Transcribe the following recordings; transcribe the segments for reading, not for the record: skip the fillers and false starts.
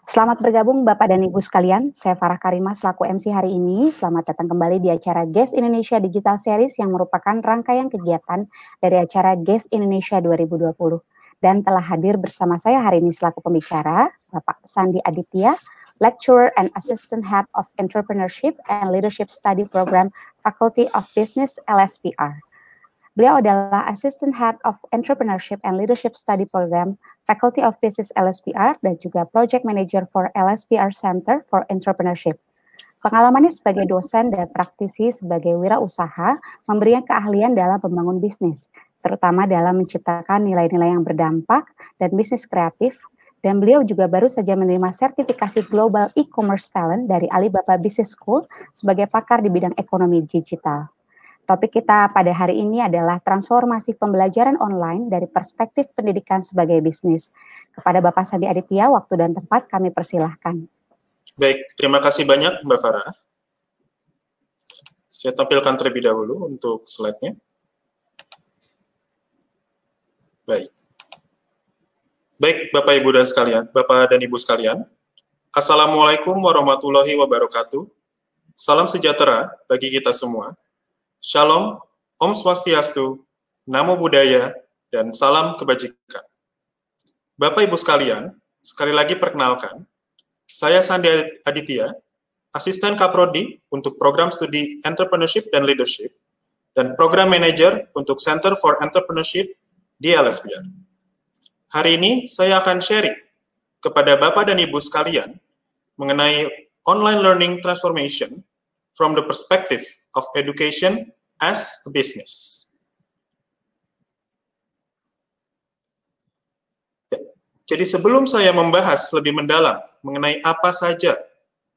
Selamat bergabung Bapak dan Ibu sekalian, saya Farah Karimah selaku MC hari ini. Selamat datang kembali di acara GES Indonesia Digital Series yang merupakan rangkaian kegiatan dari acara GES Indonesia 2020. Dan telah hadir bersama saya hari ini selaku pembicara, Bapak Sandi Aditya, Lecturer and Assistant Head of Entrepreneurship and Leadership Study Program, Faculty of Business LSPR. Beliau adalah Assistant Head of Entrepreneurship and Leadership Study Program, Faculty of Business LSPR, dan juga Project Manager for LSPR Center for Entrepreneurship. Pengalamannya sebagai dosen dan praktisi sebagai wirausaha memberikan keahlian dalam membangun bisnis, terutama dalam menciptakan nilai-nilai yang berdampak dan bisnis kreatif. Dan beliau juga baru saja menerima sertifikasi Global E-Commerce Talent dari Alibaba Business School sebagai pakar di bidang ekonomi digital. Topik kita pada hari ini adalah transformasi pembelajaran online dari perspektif pendidikan sebagai bisnis. Kepada Bapak Sandi Aditya, waktu dan tempat kami persilahkan. Baik, terima kasih banyak Mbak Farah. Saya tampilkan terlebih dahulu untuk slide-nya. Baik. Baik, Bapak Ibu dan sekalian, Bapak dan Ibu sekalian. Assalamualaikum warahmatullahi wabarakatuh. Salam sejahtera bagi kita semua. Shalom, Om Swastiastu, Namo Buddhaya, dan salam kebajikan. Bapak Ibu sekalian, sekali lagi perkenalkan, saya Sandi Aditya, Asisten Kaprodi untuk Program Studi Entrepreneurship dan Leadership, dan Program Manager untuk Center for Entrepreneurship di LSPR. Hari ini saya akan sharing kepada Bapak dan Ibu sekalian mengenai online learning transformation from the perspective of education as a business. Jadi sebelum saya membahas lebih mendalam mengenai apa saja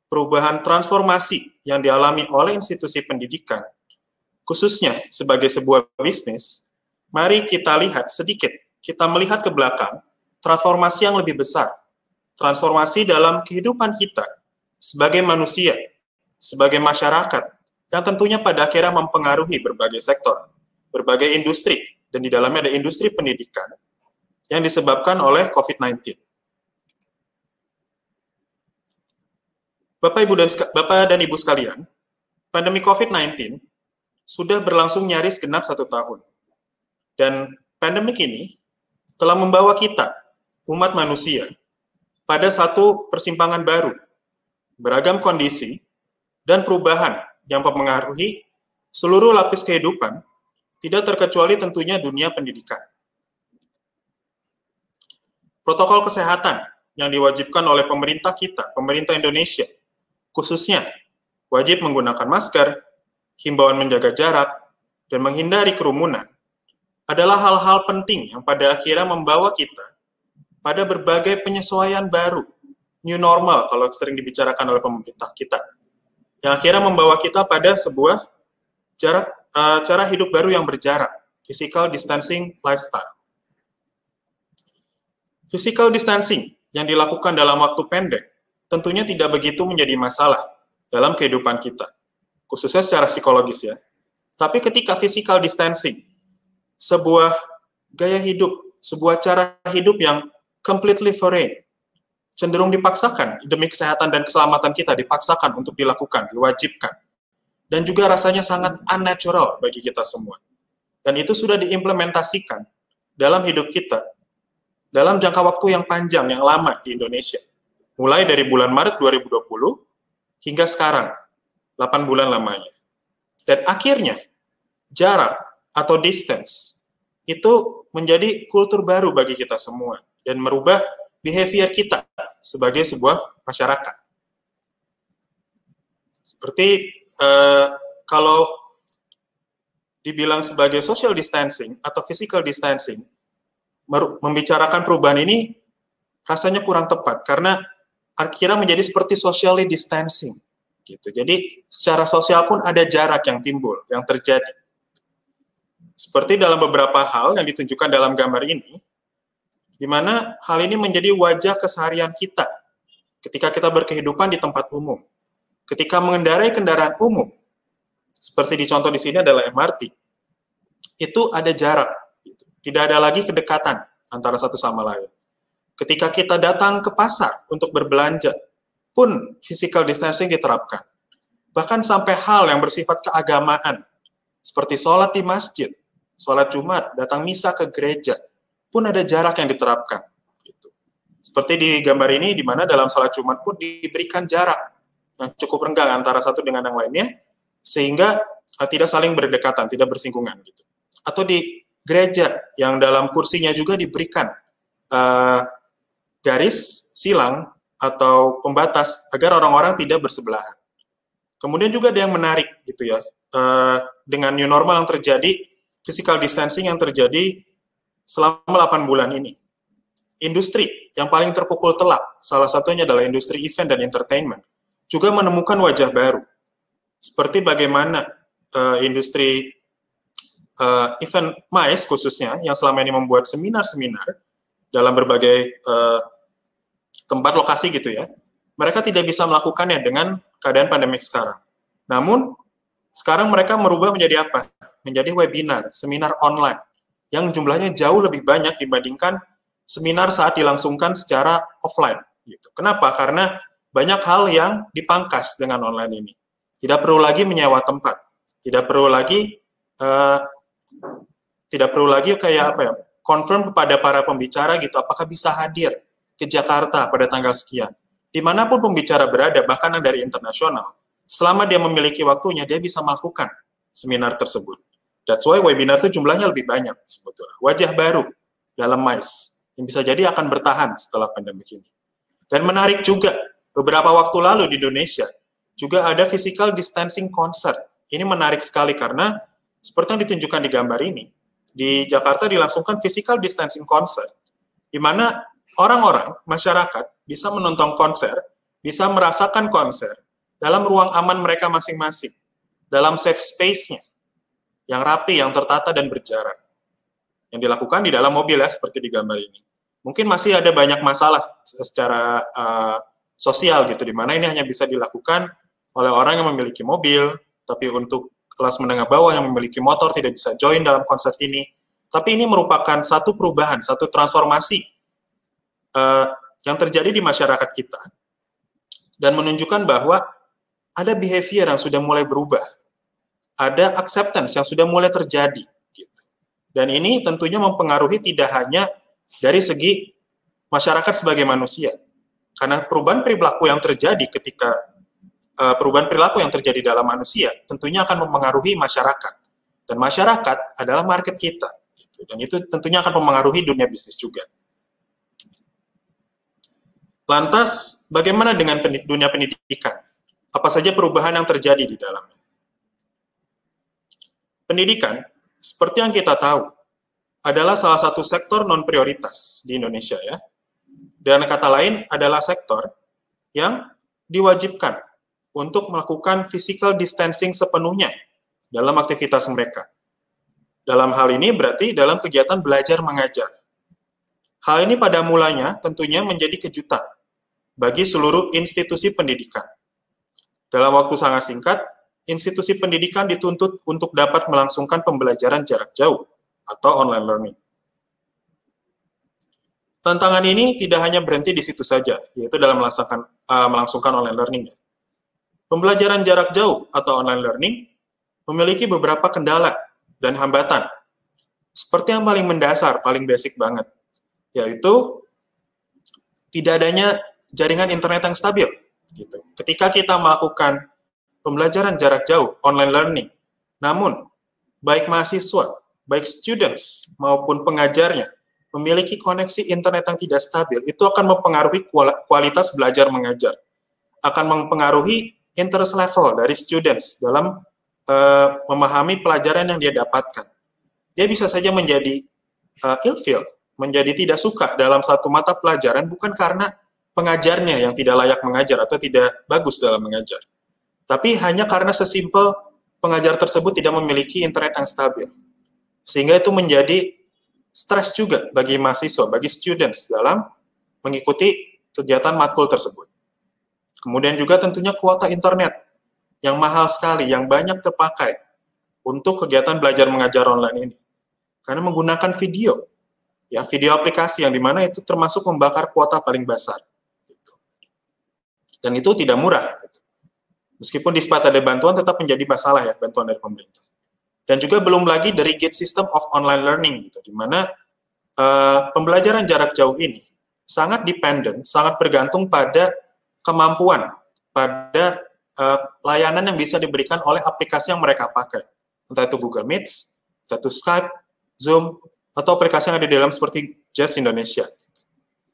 perubahan transformasi yang dialami oleh institusi pendidikan, khususnya sebagai sebuah bisnis, mari kita lihat sedikit, kita melihat ke belakang, transformasi yang lebih besar, transformasi dalam kehidupan kita sebagai manusia, sebagai masyarakat, yang tentunya pada akhirnya mempengaruhi berbagai sektor, berbagai industri, dan di dalamnya ada industri pendidikan yang disebabkan oleh COVID-19. Bapak dan Ibu sekalian, pandemi COVID-19 sudah berlangsung nyaris genap 1 tahun. Dan pandemik ini telah membawa kita, umat manusia, pada satu persimpangan baru, beragam kondisi, dan perubahan yang mempengaruhi seluruh lapis kehidupan, tidak terkecuali tentunya dunia pendidikan. Protokol kesehatan yang diwajibkan oleh pemerintah kita, pemerintah Indonesia, khususnya wajib menggunakan masker, himbauan menjaga jarak, dan menghindari kerumunan, adalah hal-hal penting yang pada akhirnya membawa kita pada berbagai penyesuaian baru, new normal kalau sering dibicarakan oleh pemerintah kita, yang akhirnya membawa kita pada sebuah cara hidup baru yang berjarak, physical distancing lifestyle. Physical distancing yang dilakukan dalam waktu pendek tentunya tidak begitu menjadi masalah dalam kehidupan kita, khususnya secara psikologis ya. Tapi ketika physical distancing, sebuah gaya hidup, sebuah cara hidup yang completely foreign, cenderung dipaksakan demi kesehatan dan keselamatan kita, dipaksakan untuk dilakukan, diwajibkan. Dan juga rasanya sangat unnatural bagi kita semua. Dan itu sudah diimplementasikan dalam hidup kita, dalam jangka waktu yang panjang, yang lama di Indonesia. Mulai dari bulan Maret 2020 hingga sekarang, 8 bulan lamanya. Dan akhirnya, jarak atau distance itu menjadi kultur baru bagi kita semua. Dan merubah behavior kita sebagai sebuah masyarakat. Seperti kalau dibilang sebagai social distancing atau physical distancing, membicarakan perubahan ini rasanya kurang tepat karena akhirnya menjadi seperti socially distancing. Gitu. Jadi secara sosial pun ada jarak yang timbul, yang terjadi. Seperti dalam beberapa hal yang ditunjukkan dalam gambar ini, di mana hal ini menjadi wajah keseharian kita ketika kita berkehidupan di tempat umum, ketika mengendarai kendaraan umum, seperti dicontoh di sini adalah MRT, itu ada jarak, tidak ada lagi kedekatan antara satu sama lain. Ketika kita datang ke pasar untuk berbelanja, pun physical distancing diterapkan. Bahkan sampai hal yang bersifat keagamaan, seperti sholat di masjid, sholat Jumat, datang misa ke gereja, pun ada jarak yang diterapkan. Gitu. Seperti di gambar ini, di mana dalam sholat Jumat pun diberikan jarak yang cukup renggang antara satu dengan yang lainnya, sehingga tidak saling berdekatan, tidak bersinggungan. Gitu. Atau di gereja, yang dalam kursinya juga diberikan garis silang atau pembatas agar orang-orang tidak bersebelahan. Kemudian juga ada yang menarik gitu ya, dengan new normal yang terjadi, physical distancing yang terjadi selama 8 bulan ini. Industri yang paling terpukul telak, salah satunya adalah industri event dan entertainment, juga menemukan wajah baru. Seperti bagaimana industri event MICE khususnya, yang selama ini membuat seminar-seminar dalam berbagai tempat lokasi gitu ya, mereka tidak bisa melakukannya dengan keadaan pandemik sekarang. Namun, sekarang mereka merubah menjadi apa? Menjadi webinar, seminar online, yang jumlahnya jauh lebih banyak dibandingkan seminar saat dilangsungkan secara offline. Gitu. Kenapa? Karena banyak hal yang dipangkas dengan online ini. Tidak perlu lagi menyewa tempat, tidak perlu lagi kayak apa ya? Confirm kepada para pembicara gitu, apakah bisa hadir ke Jakarta pada tanggal sekian. Dimanapun pembicara berada, bahkan dari internasional, selama dia memiliki waktunya, dia bisa melakukan seminar tersebut. That's why webinar itu jumlahnya lebih banyak sebetulnya. Wajah baru dalam MICE, yang bisa jadi akan bertahan setelah pandemi ini. Dan menarik juga, beberapa waktu lalu di Indonesia, juga ada physical distancing concert. Ini menarik sekali karena, seperti yang ditunjukkan di gambar ini, di Jakarta dilangsungkan physical distancing concert, di mana orang-orang, masyarakat, bisa menonton konser, bisa merasakan konser dalam ruang aman mereka masing-masing, dalam safe space-nya, yang rapi, yang tertata, dan berjarak. Yang dilakukan di dalam mobil ya, seperti di gambar ini. Mungkin masih ada banyak masalah secara sosial gitu, di mana ini hanya bisa dilakukan oleh orang yang memiliki mobil, tapi untuk kelas menengah bawah yang memiliki motor tidak bisa join dalam konser ini. Tapi ini merupakan satu perubahan, satu transformasi yang terjadi di masyarakat kita, dan menunjukkan bahwa ada behavior yang sudah mulai berubah, ada acceptance yang sudah mulai terjadi, gitu. Dan ini tentunya mempengaruhi tidak hanya dari segi masyarakat sebagai manusia, karena perubahan perilaku yang terjadi dalam manusia tentunya akan mempengaruhi masyarakat, dan masyarakat adalah market kita, gitu. Dan itu tentunya akan mempengaruhi dunia bisnis juga. Lantas, bagaimana dengan dunia pendidikan? Apa saja perubahan yang terjadi di dalamnya? Pendidikan, seperti yang kita tahu, adalah salah satu sektor non-prioritas di Indonesia ya. Dan kata lain adalah sektor yang diwajibkan untuk melakukan physical distancing sepenuhnya dalam aktivitas mereka. Dalam hal ini berarti dalam kegiatan belajar mengajar. Hal ini pada mulanya tentunya menjadi kejutan bagi seluruh institusi pendidikan. Dalam waktu sangat singkat, institusi pendidikan dituntut untuk dapat melangsungkan pembelajaran jarak jauh atau online learning. Tantangan ini tidak hanya berhenti di situ saja, yaitu dalam melangsungkan online learning. Pembelajaran jarak jauh atau online learning memiliki beberapa kendala dan hambatan, seperti yang paling mendasar, paling basic banget, yaitu tidak adanya jaringan internet yang stabil. Gitu. Ketika kita melakukan pembelajaran jarak jauh, online learning, namun baik mahasiswa, baik students maupun pengajarnya memiliki koneksi internet yang tidak stabil, itu akan mempengaruhi kualitas belajar mengajar, akan mempengaruhi interest level dari students dalam memahami pelajaran yang dia dapatkan. Dia bisa saja menjadi ilfeel, menjadi tidak suka dalam satu mata pelajaran bukan karena pengajarnya yang tidak layak mengajar atau tidak bagus dalam mengajar, tapi hanya karena sesimpel pengajar tersebut tidak memiliki internet yang stabil. Sehingga itu menjadi stres juga bagi mahasiswa, bagi students dalam mengikuti kegiatan matkul tersebut. Kemudian juga tentunya kuota internet yang mahal sekali, yang banyak terpakai untuk kegiatan belajar mengajar online ini. Karena menggunakan video, ya video aplikasi yang dimana itu termasuk membakar kuota paling besar. Gitu. Dan itu tidak murah. Gitu. Meskipun di saat ada bantuan, tetap menjadi masalah ya bantuan dari pemerintah. Dan juga belum lagi the rigid system of online learning, gitu, di mana pembelajaran jarak jauh ini sangat dependent, sangat bergantung pada kemampuan, pada layanan yang bisa diberikan oleh aplikasi yang mereka pakai. Entah itu Google Meet, entah itu Skype, Zoom, atau aplikasi yang ada di dalam seperti Just Indonesia.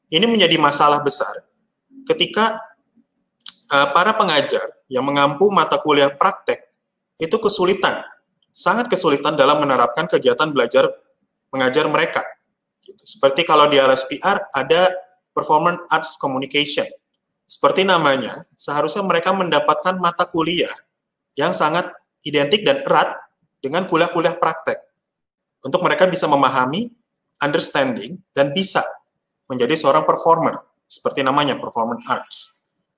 Ini menjadi masalah besar ketika para pengajar yang mengampu mata kuliah praktek itu kesulitan, sangat kesulitan dalam menerapkan kegiatan belajar mengajar mereka. Gitu. Seperti kalau di LSPR ada Performance Arts Communication. Seperti namanya, seharusnya mereka mendapatkan mata kuliah yang sangat identik dan erat dengan kuliah-kuliah praktek. Untuk mereka bisa memahami, understanding, dan bisa menjadi seorang performer. Seperti namanya, Performance Arts.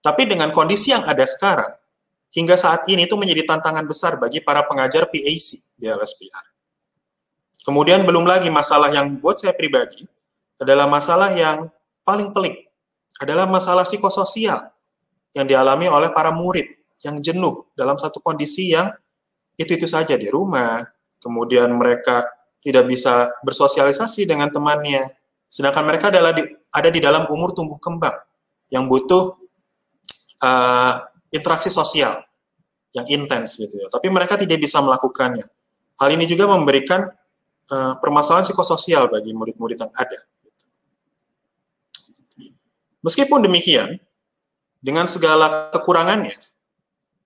Tapi dengan kondisi yang ada sekarang, hingga saat ini itu menjadi tantangan besar bagi para pengajar PAC di LSPR. Kemudian belum lagi masalah yang buat saya pribadi, adalah masalah yang paling pelik, adalah masalah psikososial yang dialami oleh para murid yang jenuh dalam satu kondisi yang itu-itu saja di rumah, kemudian mereka tidak bisa bersosialisasi dengan temannya, sedangkan mereka ada di dalam umur tumbuh kembang yang butuh interaksi sosial yang intens gitu ya. Tapi mereka tidak bisa melakukannya. Hal ini juga memberikan permasalahan psikososial bagi murid-murid yang ada. Meskipun demikian, dengan segala kekurangannya,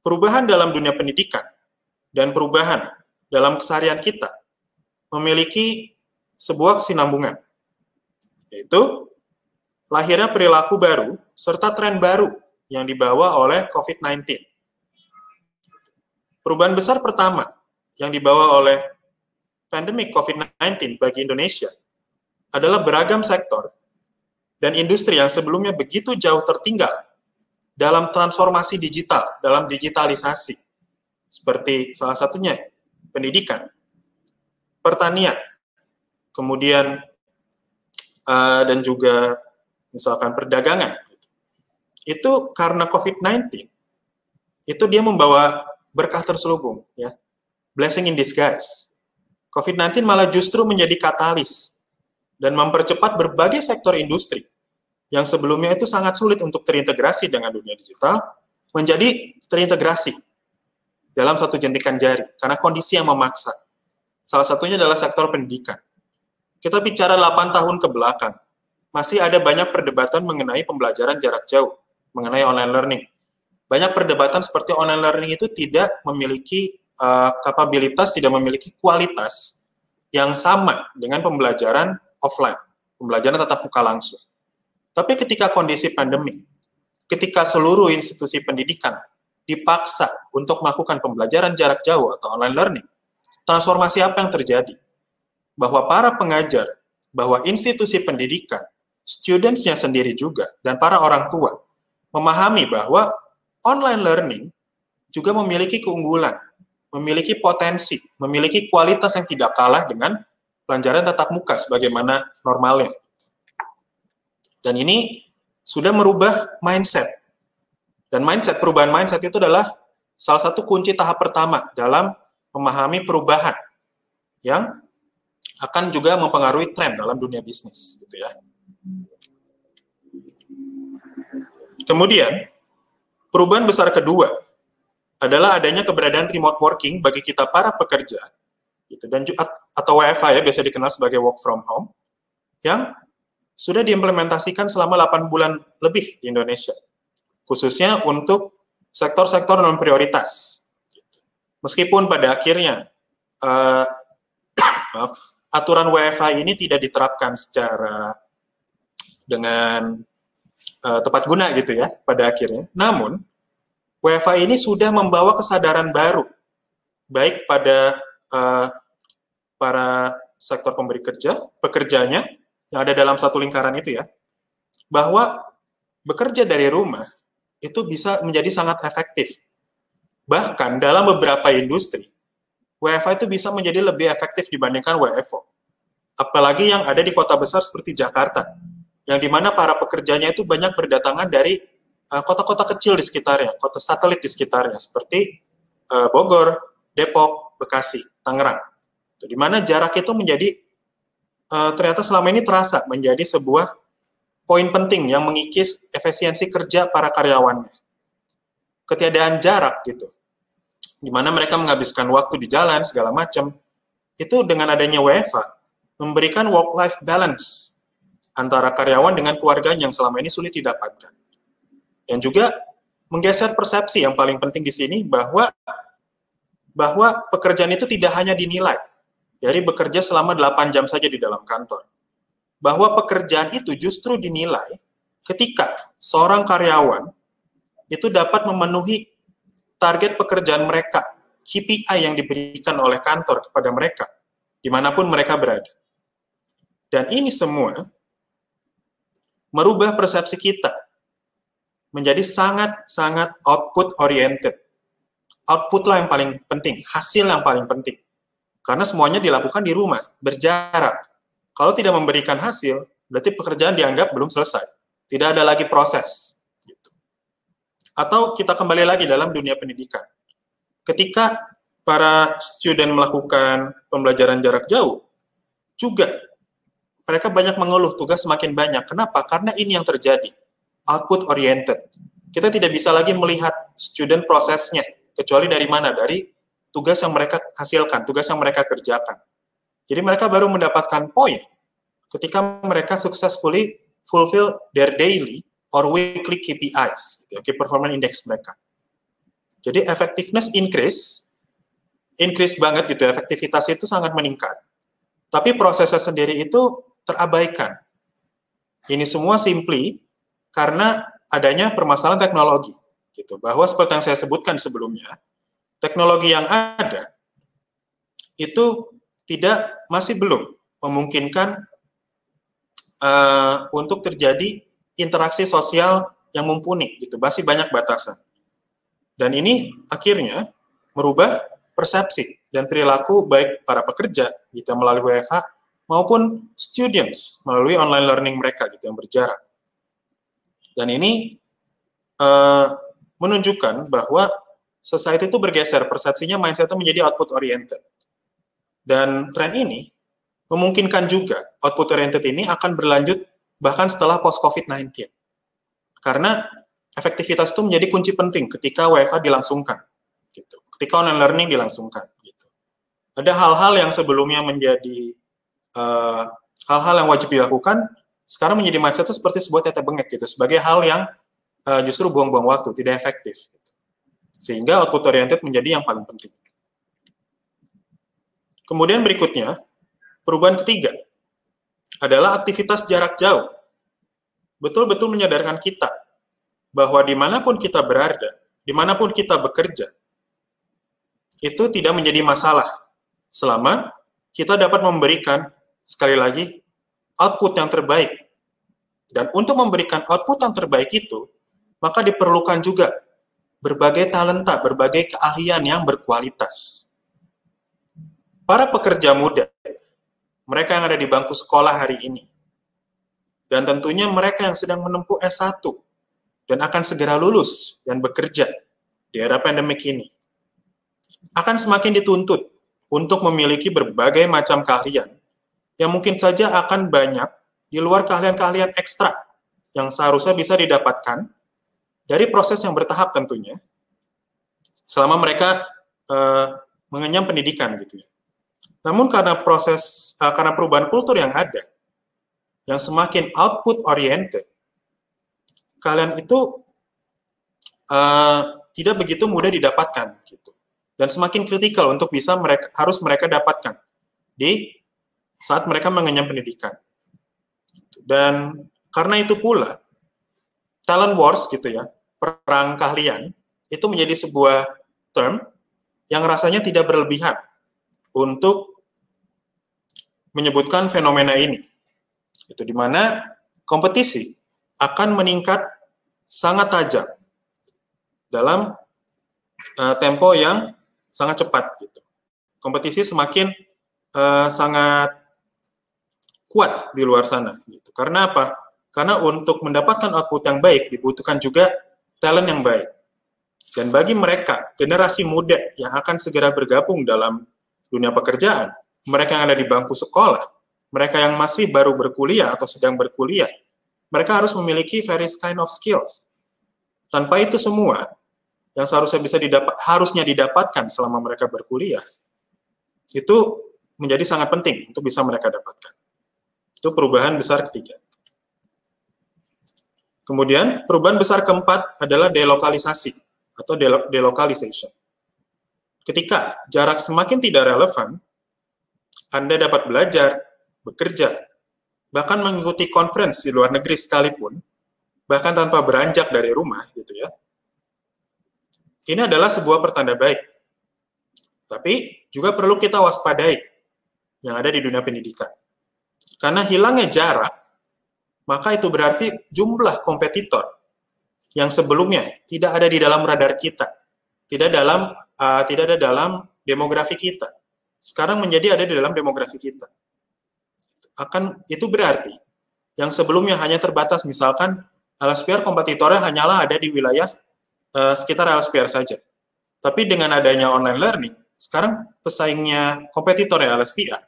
perubahan dalam dunia pendidikan dan perubahan dalam keseharian kita memiliki sebuah kesinambungan, yaitu lahirnya perilaku baru serta tren baru yang dibawa oleh COVID-19. Perubahan besar pertama yang dibawa oleh pandemi COVID-19 bagi Indonesia adalah beragam sektor dan industri yang sebelumnya begitu jauh tertinggal dalam transformasi digital, dalam digitalisasi. Seperti salah satunya pendidikan, pertanian, kemudian dan juga misalkan perdagangan. Itu karena COVID-19, itu dia membawa berkah terselubung, ya, blessing in disguise. COVID-19 malah justru menjadi katalis dan mempercepat berbagai sektor industri yang sebelumnya itu sangat sulit untuk terintegrasi dengan dunia digital, menjadi terintegrasi dalam satu jentikan jari, karena kondisi yang memaksa. Salah satunya adalah sektor pendidikan. Kita bicara 8 tahun ke belakang, masih ada banyak perdebatan mengenai pembelajaran jarak jauh, mengenai online learning. Banyak perdebatan seperti online learning itu tidak memiliki kapabilitas, tidak memiliki kualitas yang sama dengan pembelajaran offline, pembelajaran tatap muka langsung. Tapi ketika kondisi pandemi, ketika seluruh institusi pendidikan dipaksa untuk melakukan pembelajaran jarak jauh atau online learning, transformasi apa yang terjadi? Bahwa para pengajar, bahwa institusi pendidikan, students-nya sendiri juga, dan para orang tua memahami bahwa online learning juga memiliki keunggulan, memiliki potensi, memiliki kualitas yang tidak kalah dengan pelajaran tatap muka sebagaimana normalnya. Dan ini sudah merubah mindset. Dan perubahan mindset itu adalah salah satu kunci tahap pertama dalam memahami perubahan yang akan juga mempengaruhi tren dalam dunia bisnis, gitu ya. Kemudian, perubahan besar kedua adalah adanya keberadaan remote working bagi kita para pekerja, gitu, dan atau WFH ya, biasa dikenal sebagai work from home, yang sudah diimplementasikan selama 8 bulan lebih di Indonesia, khususnya untuk sektor-sektor non-prioritas. Meskipun pada akhirnya aturan WFH ini tidak diterapkan secara dengan tepat guna gitu ya pada akhirnya. Namun WFH ini sudah membawa kesadaran baru baik pada para sektor pemberi kerja, pekerjanya yang ada dalam satu lingkaran itu ya, bahwa bekerja dari rumah itu bisa menjadi sangat efektif. Bahkan dalam beberapa industri, WFH itu bisa menjadi lebih efektif dibandingkan WFO. apalagi yang ada di kota besar seperti Jakarta, yang dimana para pekerjanya itu banyak berdatangan dari kota-kota kecil di sekitarnya, kota satelit di sekitarnya, seperti Bogor, Depok, Bekasi, Tangerang. Di mana jarak itu menjadi ternyata selama ini terasa menjadi sebuah poin penting yang mengikis efisiensi kerja para karyawannya. Ketiadaan jarak gitu, di mana mereka menghabiskan waktu di jalan segala macam, itu dengan adanya WFH memberikan work-life balance antara karyawan dengan keluarganya yang selama ini sulit didapatkan. Dan juga menggeser persepsi yang paling penting di sini bahwa pekerjaan itu tidak hanya dinilai dari bekerja selama 8 jam saja di dalam kantor. Bahwa pekerjaan itu justru dinilai ketika seorang karyawan itu dapat memenuhi target pekerjaan mereka, KPI yang diberikan oleh kantor kepada mereka, dimanapun mereka berada. Dan ini semua merubah persepsi kita menjadi sangat-sangat output-oriented. Output lah yang paling penting, hasil yang paling penting. Karena semuanya dilakukan di rumah, berjarak. Kalau tidak memberikan hasil, berarti pekerjaan dianggap belum selesai. Tidak ada lagi proses. Gitu. Atau kita kembali lagi dalam dunia pendidikan. Ketika para student melakukan pembelajaran jarak jauh, juga mereka banyak mengeluh tugas semakin banyak. Kenapa? Karena ini yang terjadi. Output oriented. Kita tidak bisa lagi melihat student prosesnya, kecuali dari mana? Dari tugas yang mereka hasilkan, tugas yang mereka kerjakan. Jadi mereka baru mendapatkan poin ketika mereka successfully fulfill their daily or weekly KPIs, gitu, Key Performance Index mereka. Jadi effectiveness increase banget gitu, efektivitas itu sangat meningkat. Tapi prosesnya sendiri itu terabaikan. Ini semua simply karena adanya permasalahan teknologi, gitu. Bahwa seperti yang saya sebutkan sebelumnya, teknologi yang ada itu masih belum memungkinkan untuk terjadi interaksi sosial yang mumpuni, gitu. Masih banyak batasan. Dan ini akhirnya merubah persepsi dan perilaku baik para pekerja gitu melalui WFH maupun students melalui online learning mereka gitu yang berjarak. Dan ini menunjukkan bahwa society itu bergeser, persepsinya mindset-nya menjadi output oriented. Dan tren ini memungkinkan juga output oriented ini akan berlanjut bahkan setelah post COVID-19. Karena efektivitas itu menjadi kunci penting ketika WFH dilangsungkan, gitu. Ketika online learning dilangsungkan, gitu. Ada hal-hal yang sebelumnya menjadi hal-hal yang wajib dilakukan, sekarang menjadi mindset itu seperti sebuah tetek bengek, gitu, sebagai hal yang justru buang-buang waktu, tidak efektif. Gitu. Sehingga output oriented menjadi yang paling penting. Kemudian berikutnya, perubahan ketiga adalah aktivitas jarak jauh. Betul-betul menyadarkan kita bahwa dimanapun kita berada, dimanapun kita bekerja, itu tidak menjadi masalah selama kita dapat memberikan, sekali lagi, output yang terbaik. Dan untuk memberikan output yang terbaik itu, maka diperlukan juga berbagai talenta, berbagai keahlian yang berkualitas. Para pekerja muda, mereka yang ada di bangku sekolah hari ini, dan tentunya mereka yang sedang menempuh S1 dan akan segera lulus dan bekerja di era pandemik ini, akan semakin dituntut untuk memiliki berbagai macam keahlian yang mungkin saja akan banyak di luar keahlian-keahlian ekstra yang seharusnya bisa didapatkan dari proses yang bertahap tentunya selama mereka mengenyam pendidikan gitu ya. Namun karena karena perubahan kultur yang ada, yang semakin output oriented, kalian itu tidak begitu mudah didapatkan gitu, dan semakin kritikal untuk bisa harus mereka dapatkan di saat mereka mengenyam pendidikan. Dan karena itu pula talent wars gitu ya, perang keahlian itu menjadi sebuah term yang rasanya tidak berlebihan untuk menyebutkan fenomena ini. Itu di mana kompetisi akan meningkat sangat tajam dalam tempo yang sangat cepat gitu. Kompetisi semakin sangat kuat di luar sana. Gitu. Karena apa? Karena untuk mendapatkan output yang baik dibutuhkan juga talent yang baik. Dan bagi mereka, generasi muda yang akan segera bergabung dalam dunia pekerjaan, mereka yang ada di bangku sekolah, mereka yang masih baru berkuliah atau sedang berkuliah, mereka harus memiliki various kind of skills. Tanpa itu semua, yang seharusnya harusnya didapatkan selama mereka berkuliah, itu menjadi sangat penting untuk bisa mereka dapatkan. Itu perubahan besar ketiga. Kemudian, perubahan besar keempat adalah delokalisasi atau delocalization. Ketika jarak semakin tidak relevan, Anda dapat belajar, bekerja, bahkan mengikuti conference di luar negeri sekalipun, bahkan tanpa beranjak dari rumah, gitu ya. Ini adalah sebuah pertanda baik. Tapi juga perlu kita waspadai yang ada di dunia pendidikan. Karena hilangnya jarak, maka itu berarti jumlah kompetitor yang sebelumnya tidak ada di dalam radar kita, tidak ada dalam demografi kita, sekarang menjadi ada di dalam demografi kita. Itu berarti yang sebelumnya hanya terbatas, misalkan LSPR kompetitornya hanyalah ada di wilayah sekitar LSPR saja. Tapi dengan adanya online learning, sekarang pesaingnya kompetitor LSPR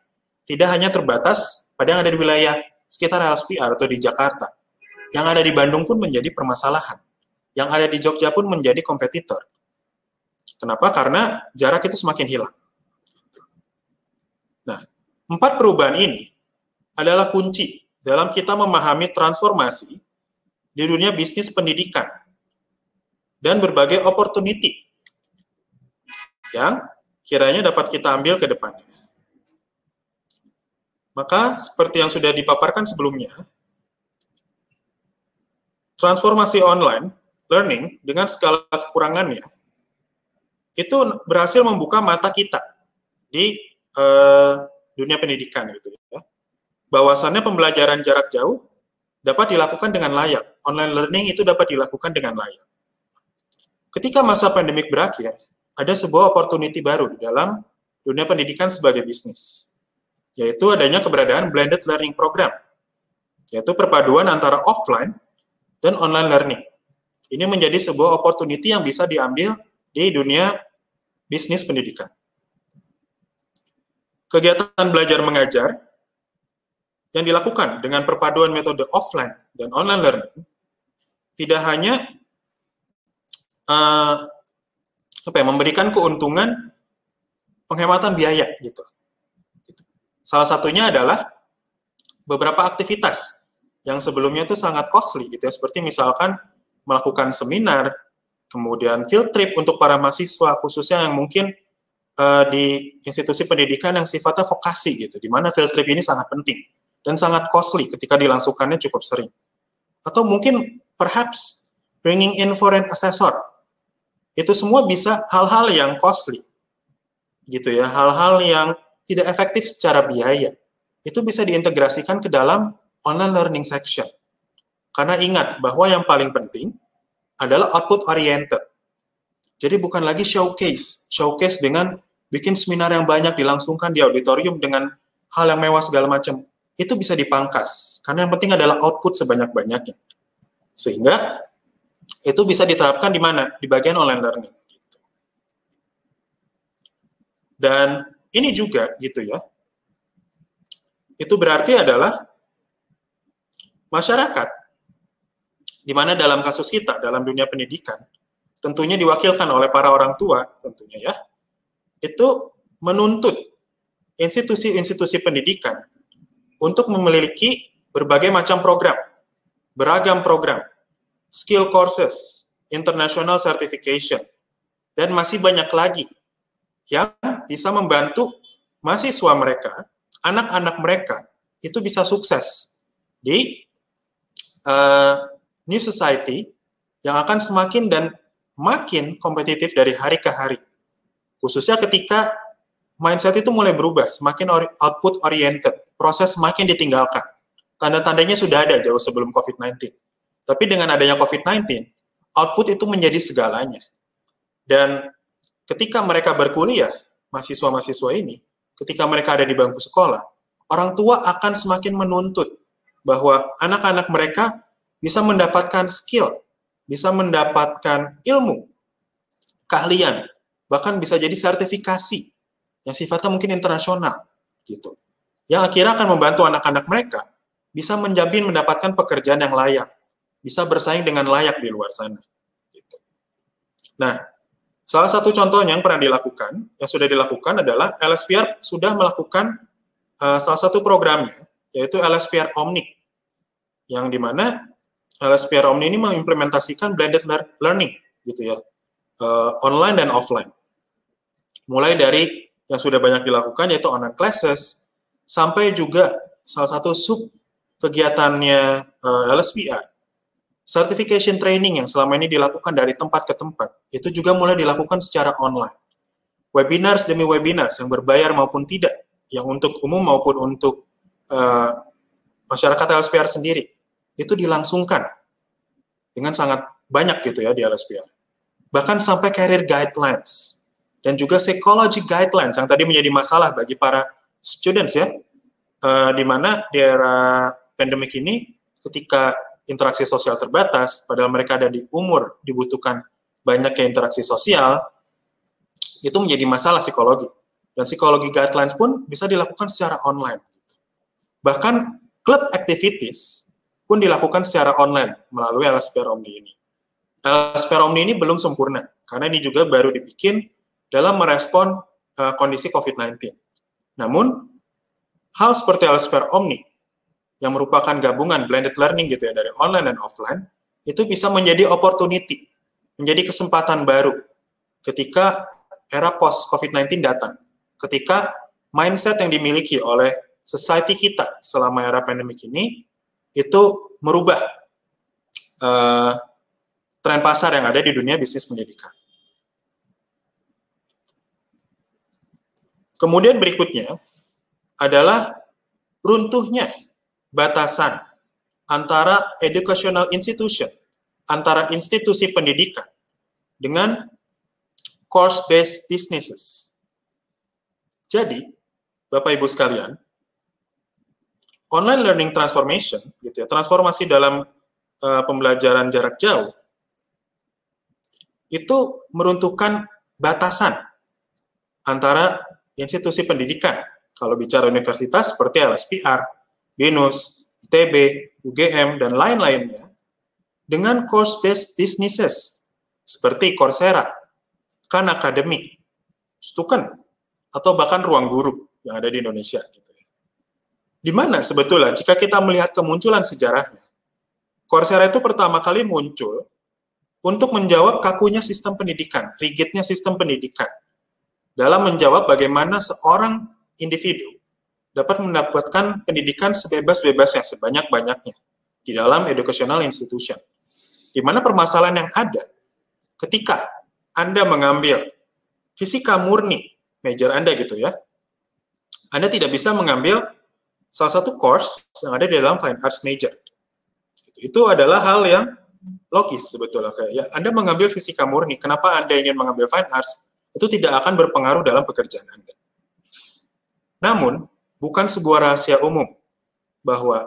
tidak hanya terbatas pada yang ada di wilayah sekitar LSPR atau di Jakarta. Yang ada di Bandung pun menjadi permasalahan. Yang ada di Jogja pun menjadi kompetitor. Kenapa? Karena jarak itu semakin hilang. Nah, 4 perubahan ini adalah kunci dalam kita memahami transformasi di dunia bisnis pendidikan dan berbagai opportunity yang kiranya dapat kita ambil ke depannya. Maka, seperti yang sudah dipaparkan sebelumnya, transformasi online learning dengan segala kekurangannya itu berhasil membuka mata kita di dunia pendidikan gitu ya. Bahwasannya pembelajaran jarak jauh dapat dilakukan dengan layak. Online learning itu dapat dilakukan dengan layak. Ketika masa pandemik berakhir, ada sebuah opportunity baru di dalam dunia pendidikan sebagai bisnis, yaitu adanya keberadaan blended learning program, yaitu perpaduan antara offline dan online learning. Ini menjadi sebuah opportunity yang bisa diambil di dunia bisnis pendidikan. Kegiatan belajar mengajar yang dilakukan dengan perpaduan metode offline dan online learning tidak hanya memberikan keuntungan penghematan biaya gitu. Salah satunya adalah beberapa aktivitas yang sebelumnya itu sangat costly gitu ya, seperti misalkan melakukan seminar, kemudian field trip untuk para mahasiswa, khususnya yang mungkin di institusi pendidikan yang sifatnya vokasi gitu, di mana field trip ini sangat penting dan sangat costly ketika dilangsungkannya cukup sering. Atau mungkin perhaps bringing in foreign assessor. Itu semua bisa hal-hal yang costly gitu ya, hal-hal yang tidak efektif secara biaya. Itu bisa diintegrasikan ke dalam online learning section. Karena ingat bahwa yang paling penting adalah output oriented. Jadi bukan lagi showcase dengan bikin seminar yang banyak dilangsungkan di auditorium dengan hal yang mewah segala macam. Itu bisa dipangkas, karena yang penting adalah output sebanyak-banyaknya. Sehingga itu bisa diterapkan di mana? Di bagian online learning. Dan ini juga gitu ya, itu berarti adalah masyarakat, di mana dalam kasus kita, dalam dunia pendidikan, tentunya diwakilkan oleh para orang tua, tentunya ya, itu menuntut institusi-institusi pendidikan untuk memiliki berbagai macam program, beragam program, skill courses, international certification, dan masih banyak lagi yang bisa membantu mahasiswa mereka, anak-anak mereka, itu bisa sukses di new society yang akan semakin dan makin kompetitif dari hari ke hari. Khususnya ketika mindset itu mulai berubah, semakin output oriented, proses semakin ditinggalkan. Tanda-tandanya sudah ada jauh sebelum COVID-19. Tapi dengan adanya COVID-19, output itu menjadi segalanya. Dan ketika mereka berkuliah, mahasiswa-mahasiswa ini, ketika mereka ada di bangku sekolah, orang tua akan semakin menuntut bahwa anak-anak mereka bisa mendapatkan skill, bisa mendapatkan ilmu, keahlian, bahkan bisa jadi sertifikasi yang sifatnya mungkin internasional, gitu. Yang akhirnya akan membantu anak-anak mereka bisa menjamin mendapatkan pekerjaan yang layak, bisa bersaing dengan layak di luar sana. Gitu. Nah, salah satu contohnya yang pernah dilakukan, yang sudah dilakukan adalah LSPR sudah melakukan salah satu programnya, yaitu LSPR Omni, yang dimana LSPR Omni ini mengimplementasikan blended learning, gitu ya, online dan offline. Mulai dari yang sudah banyak dilakukan, yaitu online classes, sampai juga salah satu sub kegiatannya LSPR, certification training yang selama ini dilakukan dari tempat ke tempat, itu juga mulai dilakukan secara online. Webinars demi webinars yang berbayar maupun tidak, yang untuk umum maupun untuk masyarakat LSPR sendiri, itu dilangsungkan dengan sangat banyak gitu ya di LSPR. Bahkan sampai career guidelines dan juga psychology guidelines yang tadi menjadi masalah bagi para students ya, di mana di era pandemik ini ketika interaksi sosial terbatas, padahal mereka ada di umur dibutuhkan banyaknya interaksi sosial, itu menjadi masalah psikologi. Dan psikologi guidelines pun bisa dilakukan secara online. Bahkan club activities pun dilakukan secara online melalui LSPR Omni ini. LSPR Omni ini belum sempurna, karena ini juga baru dibikin dalam merespon kondisi COVID-19. Namun, hal seperti LSPR Omni, yang merupakan gabungan blended learning gitu ya, dari online dan offline, itu bisa menjadi opportunity, menjadi kesempatan baru ketika era post-COVID-19 datang. Ketika mindset yang dimiliki oleh society kita selama era pandemik ini, itu merubah tren pasar yang ada di dunia bisnis pendidikan. Kemudian berikutnya adalah runtuhnya batasan antara educational institution, antara institusi pendidikan dengan course-based businesses. Jadi, Bapak Ibu sekalian, online learning transformation, gitu ya, transformasi dalam pembelajaran jarak jauh, itu meruntuhkan batasan antara institusi pendidikan. Kalau bicara universitas seperti LSPR, BINUS, ITB, UGM, dan lain-lainnya, dengan course-based businesses seperti Coursera, Khan Academy, Stuken, atau bahkan Ruang Guru yang ada di Indonesia. Gitu. Di mana sebetulnya jika kita melihat kemunculan sejarahnya, Coursera itu pertama kali muncul untuk menjawab kakunya sistem pendidikan, rigidnya sistem pendidikan, dalam menjawab bagaimana seorang individu dapat mendapatkan pendidikan sebebas-bebasnya, sebanyak-banyaknya di dalam educational institution. Di mana permasalahan yang ada ketika Anda mengambil fisika murni, major Anda gitu ya, Anda tidak bisa mengambil salah satu course yang ada di dalam fine arts major. Itu adalah hal yang logis sebetulnya. Kayak, ya, Anda mengambil fisika murni, kenapa Anda ingin mengambil fine arts? Itu tidak akan berpengaruh dalam pekerjaan Anda. Namun, bukan sebuah rahasia umum bahwa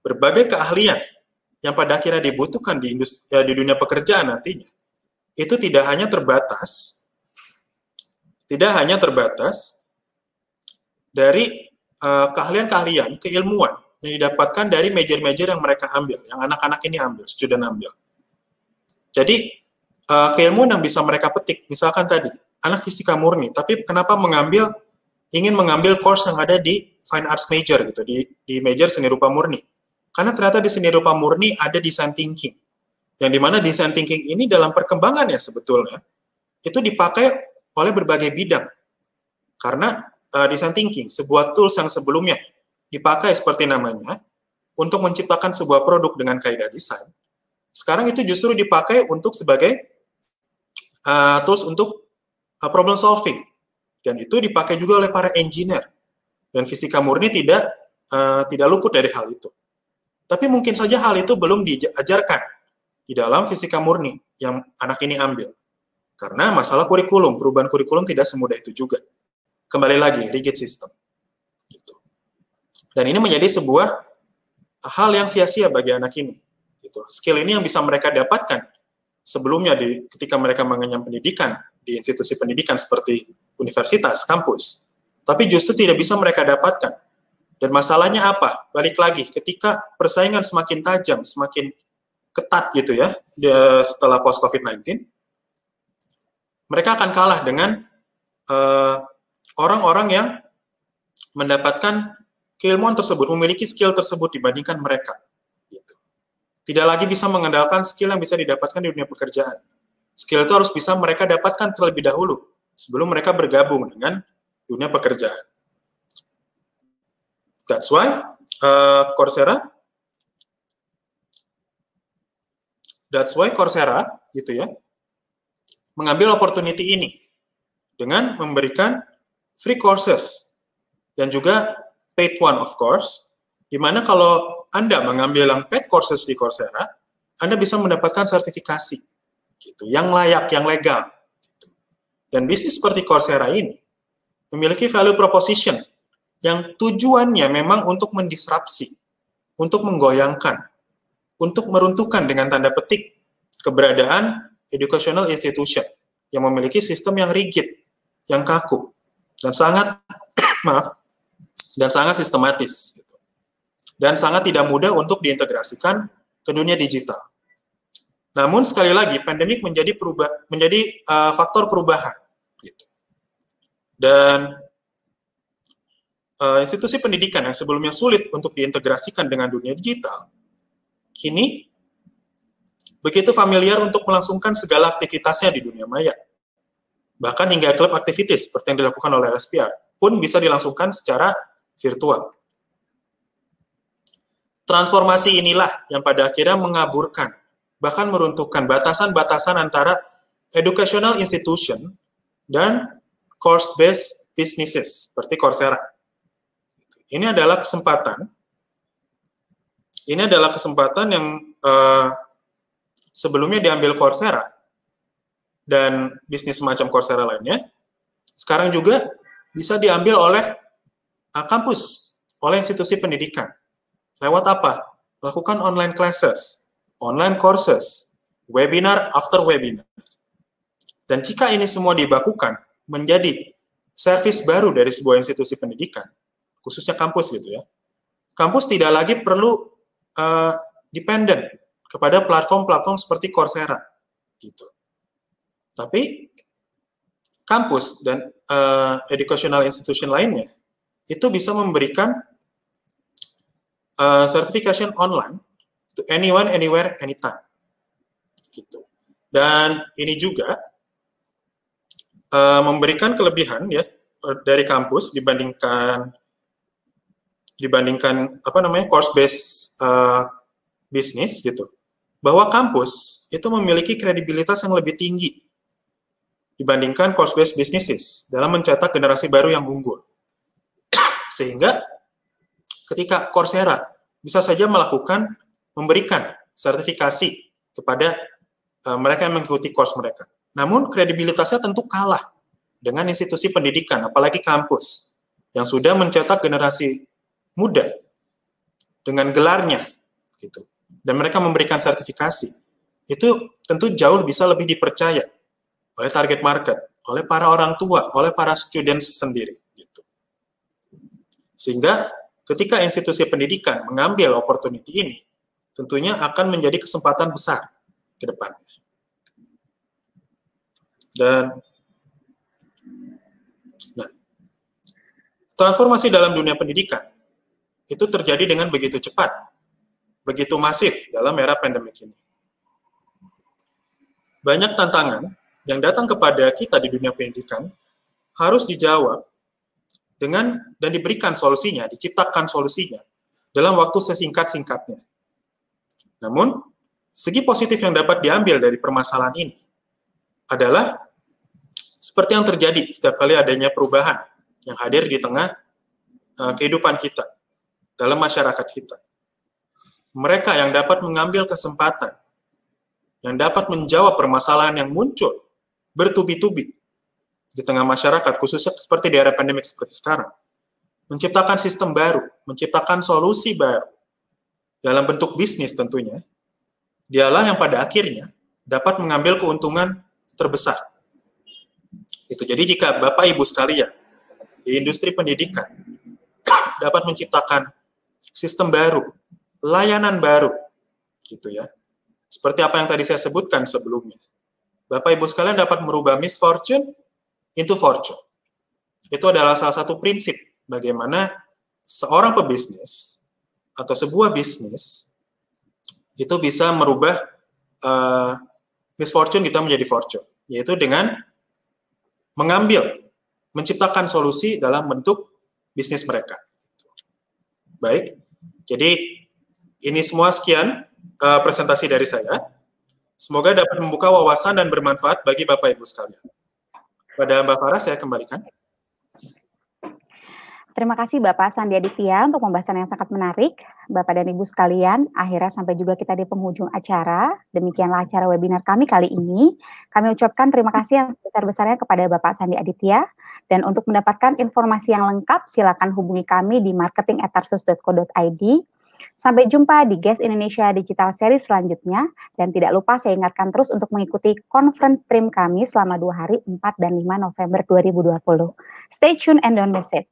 berbagai keahlian yang pada akhirnya dibutuhkan di dunia pekerjaan nantinya, itu tidak hanya terbatas dari keahlian-keahlian, keilmuan yang didapatkan dari major-major yang mereka ambil, yang anak-anak ini ambil, student ambil. Jadi, keilmuan yang bisa mereka petik, misalkan tadi, anak fisika murni, tapi kenapa ingin mengambil course yang ada di fine arts major gitu, di major seni rupa murni. Karena ternyata di seni rupa murni ada design thinking. Yang dimana design thinking ini dalam perkembangannya sebetulnya, itu dipakai oleh berbagai bidang. Karena design thinking, sebuah tools yang sebelumnya dipakai seperti namanya, untuk menciptakan sebuah produk dengan kaidah desain, sekarang itu justru dipakai untuk sebagai tools untuk problem solving. Dan itu dipakai juga oleh para engineer. Dan fisika murni tidak luput dari hal itu. Tapi mungkin saja hal itu belum diajarkan di dalam fisika murni yang anak ini ambil. Karena masalah kurikulum, perubahan kurikulum tidak semudah itu juga. Kembali lagi, rigid system. Gitu. Dan ini menjadi sebuah hal yang sia-sia bagi anak ini. Gitu. Skill ini yang bisa mereka dapatkan sebelumnya ketika mereka mengenyam pendidikan di institusi pendidikan seperti universitas, kampus. Tapi justru tidak bisa mereka dapatkan. Dan masalahnya apa? Balik lagi, ketika persaingan semakin tajam, semakin ketat gitu ya, setelah post-COVID-19, mereka akan kalah dengan orang-orang yang mendapatkan keilmuan tersebut, memiliki skill tersebut dibandingkan mereka. Gitu. Tidak lagi bisa mengandalkan skill yang bisa didapatkan di dunia pekerjaan. Skill itu harus bisa mereka dapatkan terlebih dahulu, sebelum mereka bergabung dengan dunia pekerjaan. That's why Coursera gitu ya, mengambil opportunity ini dengan memberikan free courses dan juga paid one of course, di mana kalau Anda mengambil yang paid courses di Coursera, Anda bisa mendapatkan sertifikasi gitu, yang layak, yang legal. Gitu. Dan bisnis seperti Coursera ini memiliki value proposition yang tujuannya memang untuk mendisrupsi, untuk menggoyangkan, untuk meruntuhkan dengan tanda petik keberadaan educational institution yang memiliki sistem yang rigid, yang kaku, dan sangat dan sangat sistematis, gitu. Dan sangat tidak mudah untuk diintegrasikan ke dunia digital. Namun sekali lagi, pandemik menjadi faktor perubahan, gitu. Dan institusi pendidikan yang sebelumnya sulit untuk diintegrasikan dengan dunia digital, kini begitu familiar untuk melangsungkan segala aktivitasnya di dunia maya. Bahkan hingga klub aktivitas seperti yang dilakukan oleh LSPR pun bisa dilangsungkan secara virtual. Transformasi inilah yang pada akhirnya mengaburkan, bahkan meruntuhkan batasan-batasan antara educational institution dan course-based businesses seperti Coursera. Ini adalah kesempatan yang sebelumnya diambil Coursera dan bisnis semacam Coursera lainnya, sekarang juga bisa diambil oleh kampus, oleh institusi pendidikan. Lewat apa? Lakukan online classes, online courses, webinar after webinar. Dan jika ini semua dibakukan menjadi service baru dari sebuah institusi pendidikan, khususnya kampus gitu ya, kampus tidak lagi perlu dependent kepada platform-platform seperti Coursera gitu. Tapi kampus dan educational institution lainnya itu bisa memberikan certification online to anyone, anywhere, anytime. Gitu. Dan ini juga memberikan kelebihan ya dari kampus dibandingkan course based bisnis gitu, bahwa kampus itu memiliki kredibilitas yang lebih tinggi dibandingkan course based businesses dalam mencetak generasi baru yang unggul. Sehingga ketika Coursera bisa saja memberikan sertifikasi kepada mereka yang mengikuti course mereka. Namun kredibilitasnya tentu kalah dengan institusi pendidikan, apalagi kampus yang sudah mencetak generasi muda dengan gelarnya gitu. Dan mereka memberikan sertifikasi. Itu tentu jauh bisa lebih dipercaya oleh target market, oleh para orang tua, oleh para students sendiri gitu. Sehingga ketika institusi pendidikan mengambil opportunity ini, tentunya akan menjadi kesempatan besar ke depannya. Dan transformasi dalam dunia pendidikan itu terjadi dengan begitu cepat, begitu masif dalam era pandemik ini. Banyak tantangan yang datang kepada kita di dunia pendidikan harus dijawab dan diberikan solusinya, diciptakan solusinya dalam waktu sesingkat-singkatnya. Namun, segi positif yang dapat diambil dari permasalahan ini adalah seperti yang terjadi setiap kali adanya perubahan yang hadir di tengah kehidupan kita, dalam masyarakat kita. Mereka yang dapat mengambil kesempatan, yang dapat menjawab permasalahan yang muncul bertubi-tubi di tengah masyarakat, khususnya seperti di era pandemik seperti sekarang, menciptakan sistem baru, menciptakan solusi baru dalam bentuk bisnis tentunya, dialah yang pada akhirnya dapat mengambil keuntungan terbesar. Itu. Jadi jika Bapak Ibu sekalian di industri pendidikan dapat menciptakan sistem baru, layanan baru, gitu ya. Seperti apa yang tadi saya sebutkan sebelumnya. Bapak Ibu sekalian dapat merubah misfortune into fortune. Itu adalah salah satu prinsip bagaimana seorang pebisnis atau sebuah bisnis itu bisa merubah misfortune kita menjadi fortune, yaitu dengan menciptakan solusi dalam bentuk bisnis mereka. Baik, jadi ini semua sekian presentasi dari saya. Semoga dapat membuka wawasan dan bermanfaat bagi Bapak Ibu sekalian. Pada Mbak Farah saya kembalikan. Terima kasih Bapak Sandi Aditya untuk pembahasan yang sangat menarik. Bapak dan Ibu sekalian, akhirnya sampai juga kita di penghujung acara. Demikianlah acara webinar kami kali ini. Kami ucapkan terima kasih yang sebesar-besarnya kepada Bapak Sandi Aditya. Dan untuk mendapatkan informasi yang lengkap, silakan hubungi kami di marketing@tarsus.co.id. Sampai jumpa di GES Indonesia Digital Series selanjutnya. Dan tidak lupa saya ingatkan terus untuk mengikuti conference stream kami selama 2 hari, 4 dan 5 November 2020. Stay tuned and don't miss it.